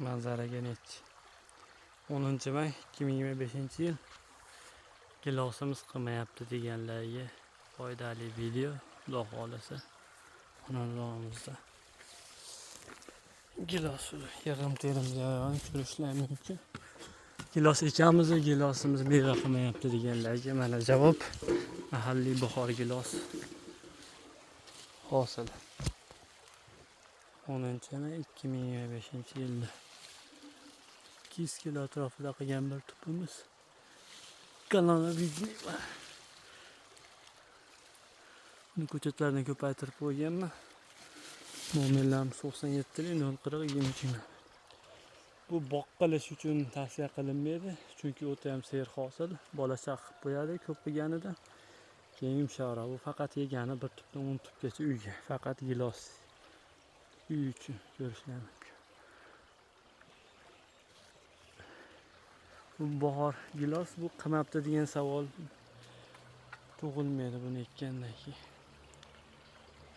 Manzaraga net. 10-may 2025-yil. Gilosimiz qilmayapti deganlarga foydali video, Xudo xolasa. Xonadonimizda gilos yig'im-terim jarayoni ko'rishlar mumkin. Gilos ekamiz, gilosimiz meva qilmayapti deganlarga mana javob. Mahalliy bahor gilos hosil. 10-may 2025-yilda 200 kilo atrofida qilgan bir tupimiz. Kanalda video. Buni ko'chatlarni ko'paytirib qo'yganman. Nomerlarim 97 040 23. Bu boqqilish uchun tavsiya qilinmaydi, chunki o'ta ham ser hosil, bola chaqib qo'yadi ko'p qilganida. Keyin yumshoqroq. Bu faqat yegani bir tupdan 10 tupgacha uyga, faqat gilos uy uchun ko'rishlar mumkin. Bu bahor gilos, bu qimapti degan savol tug'ilmaydi buni ekkandan keyin.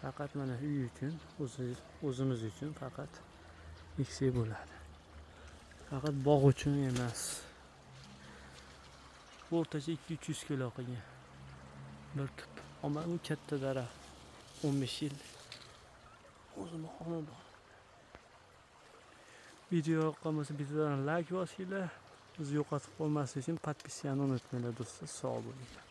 Faqat mana uy uchun, o'zimiz uchun faqat eksak bo'ladi. Faqat bog' uchun emas. O'rtacha 200-300 kilo qilgan bir tup. Ammo u katta daraxt. 15 yil o'zim xonadon. Video yoqqanmasa bittadan like bosinglar. Bizni yo'qotib qolmaslik uchun podpiskani unutmanglar do'stlar. Sog' bo'ling.